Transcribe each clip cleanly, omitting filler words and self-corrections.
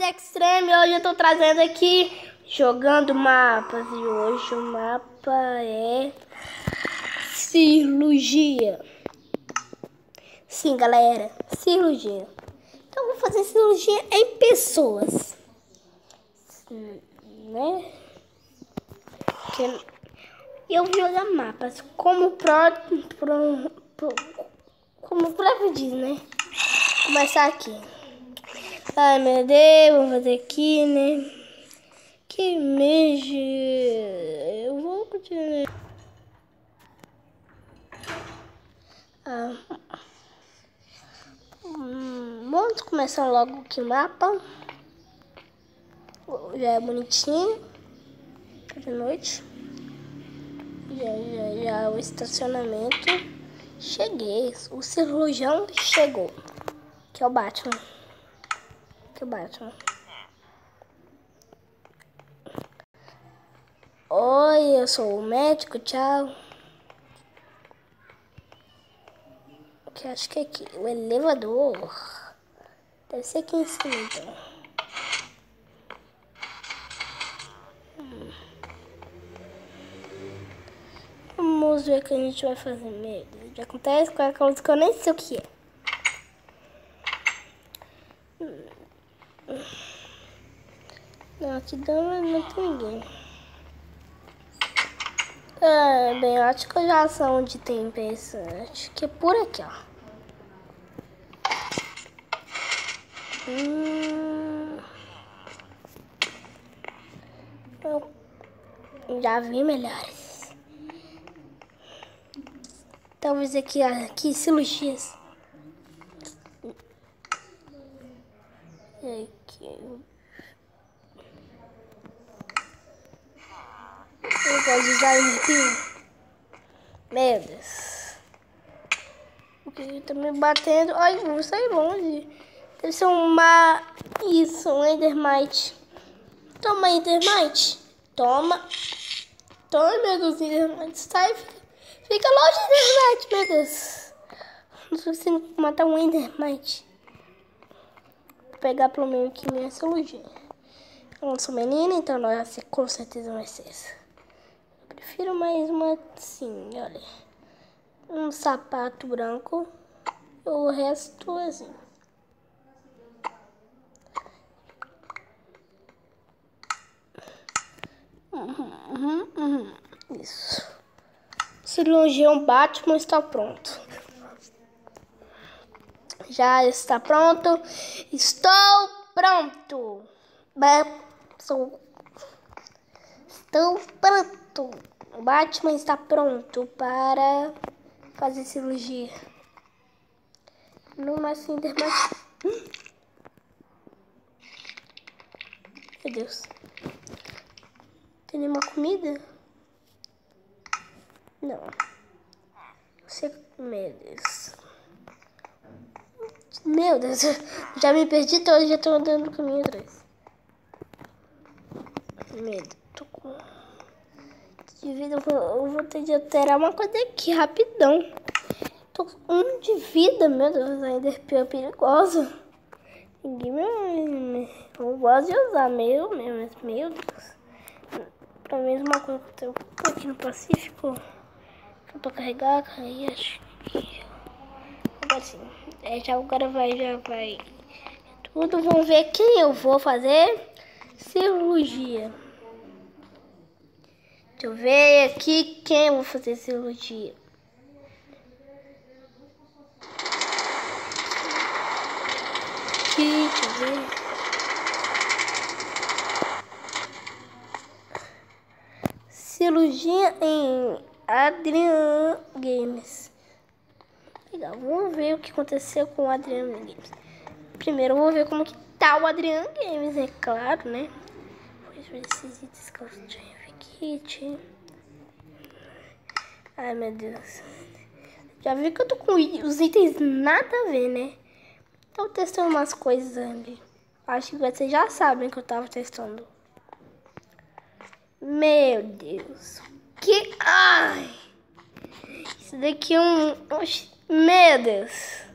Extreme, hoje eu tô trazendo aqui jogando mapas e hoje o mapa é cirurgia. Sim, galera, cirurgia. Então eu vou fazer cirurgia em pessoas, né? Eu vou jogar mapas como o próprio diz, né? Começar aqui. Ai, meu Deus, vou fazer aqui, né? Que mexe. Eu vou continuar. Vamos começar logo aqui o mapa. Já é bonitinho. De noite. Já o estacionamento. Cheguei. O cirurgião chegou. Que é o Batman. Oi, eu sou o médico, tchau. Que acho que é aqui, o elevador. Deve ser aqui em cima, então. Vamos ver o que a gente vai fazer mesmo. Já acontece com aquela coisa que eu nem sei o que é. Não, aqui não tem ninguém. Bem, eu acho que eu já sei onde tem peça. Acho que é por aqui, ó. Eu já vi melhores. Talvez aqui cirurgias. Aqui. Eu gosto de usar arrepio. Meu Deus. O que tá me batendo? Ai, vou sair longe. Deve ser Isso, um Endermite. Toma, Endermite. Toma. Toma, meu Deus, Endermite. Sai, fica longe, Endermite, meu Deus. Não sei se matar um Endermite. Vou pegar pelo menos aqui minha cirurgia. Eu não sou menina, então não vai ser, com certeza vai ser essa. Eu prefiro mais uma assim, olha. Um sapato branco. O resto é assim. Isso. Cirurgião Batman está pronto. Já está pronto. Estou pronto. Estou pronto. O Batman está pronto para fazer cirurgia. Não mais assim, Meu Deus. Tem nenhuma comida? Não. Meu Deus. Já me perdi todo, já tô andando no caminho atrás. Medo. Tô com de vida. Eu vou ter de alterar uma coisa aqui rapidão. Tô com 1 de vida, meu Deus. Ainda é perigoso. Ninguém eu gosto de usar meu Deus. Pra mesma coisa que eu tô aqui no Pacífico. Que eu tô carregado, aí acho que. Agora sim. Agora já vai. Tudo. Vamos ver quem eu vou fazer cirurgia. Deixa eu ver aqui quem eu vou fazer cirurgia. Aqui, deixa eu ver. Cirurgia em Adrian Games. Legal, vamos ver o que aconteceu com o Adrian Games. Primeiro eu vou ver como que tá o Adrian Games, é claro, né? Depois ver esses itens que eu tinha kit. Ai, meu Deus. Já vi que eu tô com os itens nada a ver, né? Tô testando umas coisas ali. Acho que vocês já sabem que eu tava testando. Meu Deus. Ai! Isso daqui é um... Meu Deus.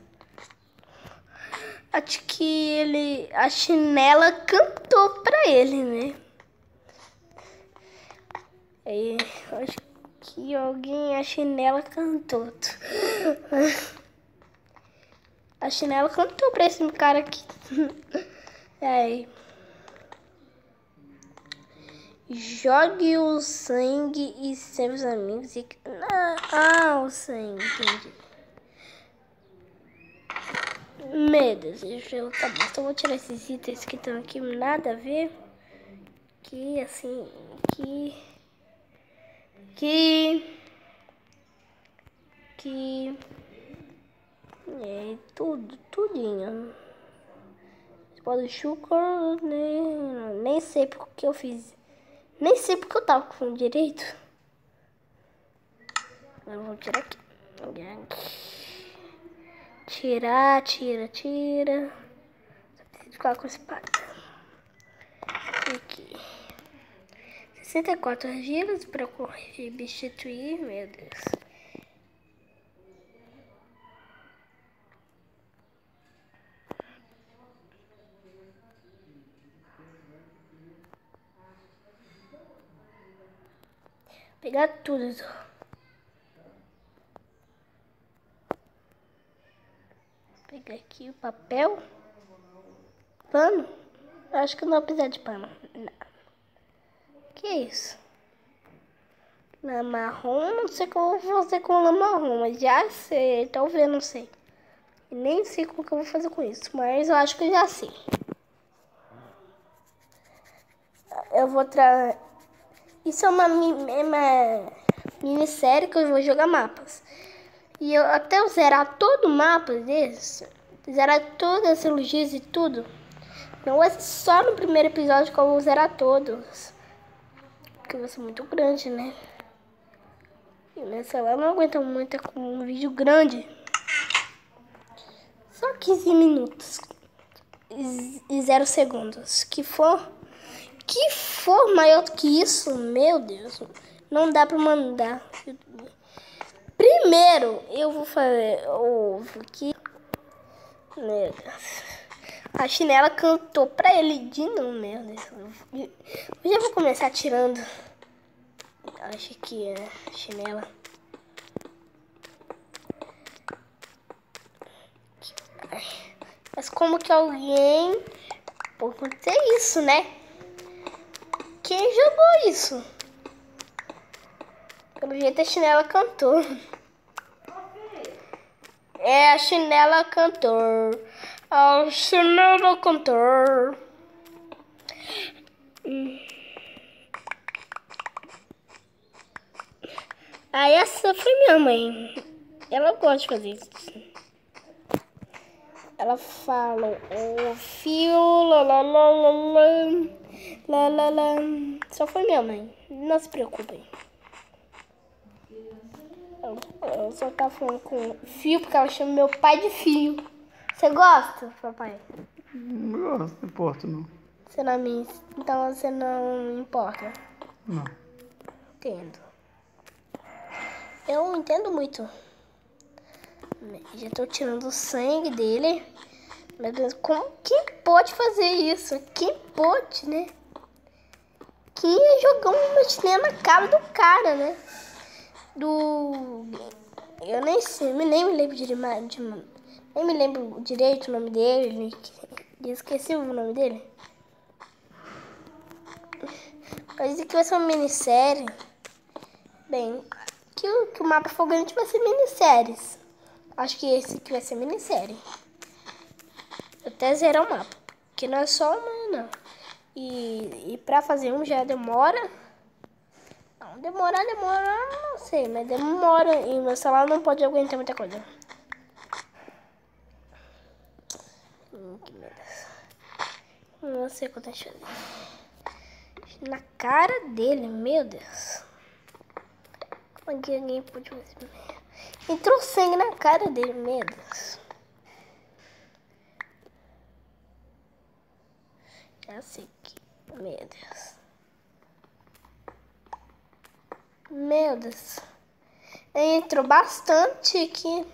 Acho que a chinela cantou pra ele, né? Aí, acho que a chinela cantou. A chinela cantou pra esse cara aqui. Aí. Jogue o sangue e seus amigos. O sangue, entendi. Meu Deus, tá bom. Então eu vou tirar esses itens que estão aqui, nada a ver. Que assim, tudinho. Pode chucar, né? Nem sei porque eu fiz. Nem sei porque eu tava com direito. Eu vou tirar aqui. Tira. Só preciso ficar com a espada. Aqui. 64 argilas para substituir, meu Deus. Pegar tudo. Pegar aqui o papel. Pano? Eu acho que não vou precisar de pano. Não. Que isso? Lã marrom, não sei como eu vou fazer com lã marrom, mas já sei, talvez não sei. Nem sei como que eu vou fazer com isso, mas eu acho que eu já sei. Eu vou trazer. Isso é uma minissérie que eu vou jogar mapas. E eu até eu zerar todo o mapa desse, zerar todas as elogias e tudo. Não é só no primeiro episódio que eu vou zerar todos. Porque vai ser muito grande, né? E minha celular não aguenta muito com um vídeo grande. Só 15 minutos e 0 segundos. Que for maior do que isso, meu Deus, não dá pra mandar. Primeiro, eu vou fazer ovo aqui. Meu Deus. A chinela cantou pra ele de novo, meu Deus. Eu já vou começar tirando. Acho que é chinela. Mas como que alguém pode acontecer isso, né? Quem jogou isso? Pelo jeito a chinela cantou. É a chinela cantor. A chinela cantor. Aí essa foi minha mãe. Ela gosta de fazer isso. Ela fala o fio, lá. Só foi minha mãe. Não se preocupem. Eu só tava falando com fio porque ela chama meu pai de fio. Você gosta, papai? Não gosto, não importa não. Você não me... Então você não importa? Não. Entendo. Eu entendo muito. Já tô tirando o sangue dele. Meu Deus, quem pode fazer isso? Quem pode, né? Quem ia jogar uma chinela na cara do cara, né? Eu nem sei, nem me lembro nem me lembro direito o nome dele. Esqueci o nome dele. Mas isso aqui vai ser uma minissérie. Bem, que o Mapa Fogante vai ser minisséries. Acho que esse aqui vai ser minissérie. Até zerar o mapa. Que não é só uma, não. E pra fazer um já demora. Não, demorar, não sei, mas demora. E meu celular não pode aguentar muita coisa. Que merda. Não sei quanto é fazer. Na cara dele, meu Deus. Como é que alguém pode fazer? Entrou sangue na cara dele, meu Deus. Já sei que. Meu Deus. Meu Deus. Entrou bastante aqui.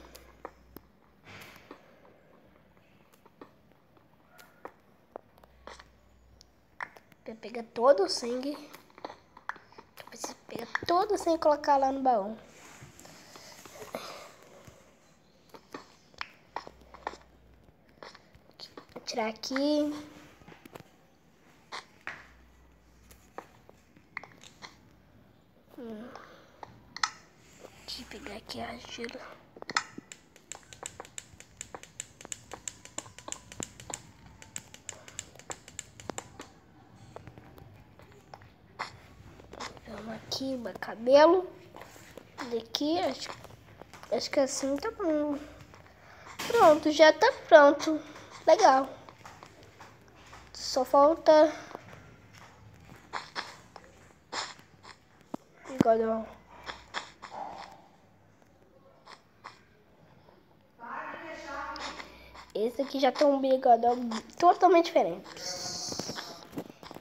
Pra pegar todo o sangue. Eu preciso pegar todo o sangue e colocar lá no baú. Vou tirar aqui. Deixa eu pegar aqui a argila. Vamos aqui, o meu cabelo. Daqui, acho que assim tá bom. Pronto, já tá pronto. Legal. Só falta bigodão. Esse aqui já tem um bigodão totalmente diferente.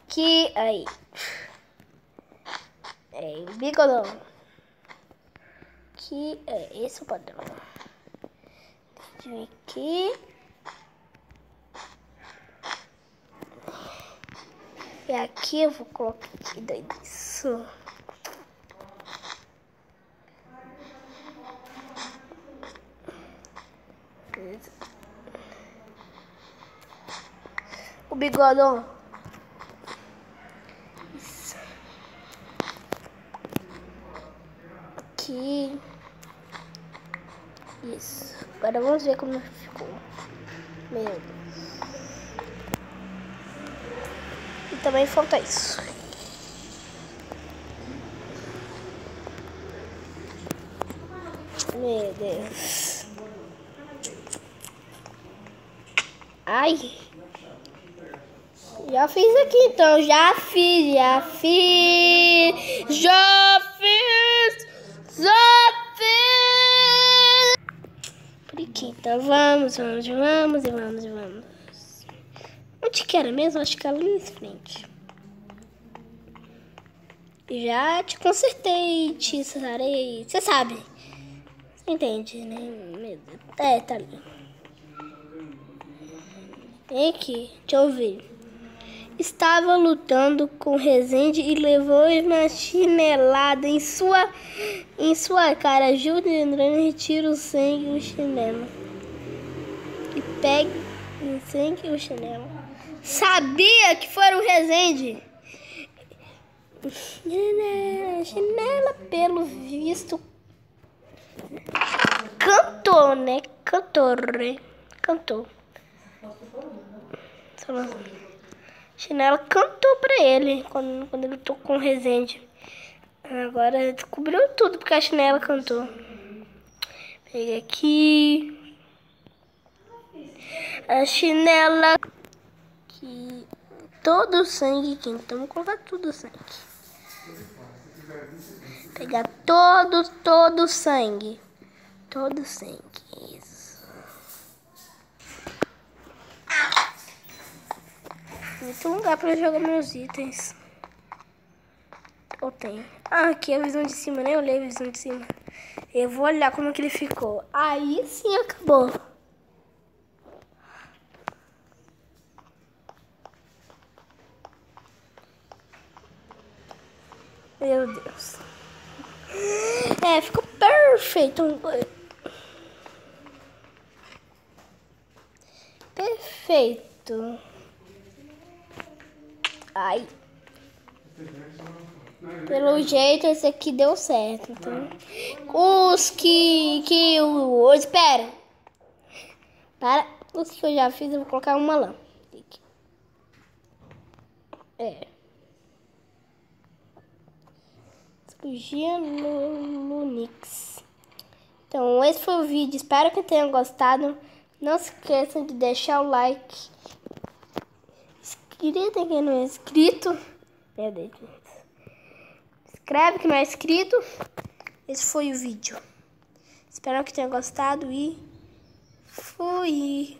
Que aí. É o bigodão. Que é esse o padrão. Deixa eu ver aqui. E aqui eu vou colocar aqui isso. O bigodão. Isso. Aqui. Isso. Agora vamos ver como ficou. Meu Deus. E também falta isso. Meu Deus. Ai. Já fiz aqui então. Já fiz. Por aqui, então vamos. Onde que era mesmo? Acho que era ali em frente. Já te consertei, te sarei. Você sabe. Você entende, né? É, tá ali. Vem aqui, deixa eu ver. Estava lutando com Resende e levou uma chinelada em sua cara. Ajuda André, retira o sangue e o chinelo. E pegue o sangue e o chinelo. Sabia que foi o Resende. Chinela, pelo visto, cantou, né? Cantou. Chinela cantou pra ele quando ele lutou com o Resende. Agora descobriu tudo porque a Chinela cantou. Peguei aqui. A Chinela. Aqui. Todo o sangue aqui. Então vou colocar tudo o sangue. Pegar todo o sangue. Todo o sangue. Isso. Muito lugar pra jogar meus itens. Ou tem. Ah, aqui é a visão de cima. Nem olhei a visão de cima. Eu vou olhar como que ele ficou. Aí sim acabou. Meu Deus. É, ficou perfeito. Perfeito. Ai. Pelo jeito esse aqui deu certo. Então, os que eu espera. Para os que eu já fiz, eu vou colocar uma lã. É. Cirurgia no Lunix. Então, esse foi o vídeo. Espero que tenham gostado. Não se esqueçam de deixar o like. Inscrita quem não é inscrito. Meu Deus. Inscreve quem não é inscrito. Esse foi o vídeo. Espero que tenham gostado e fui.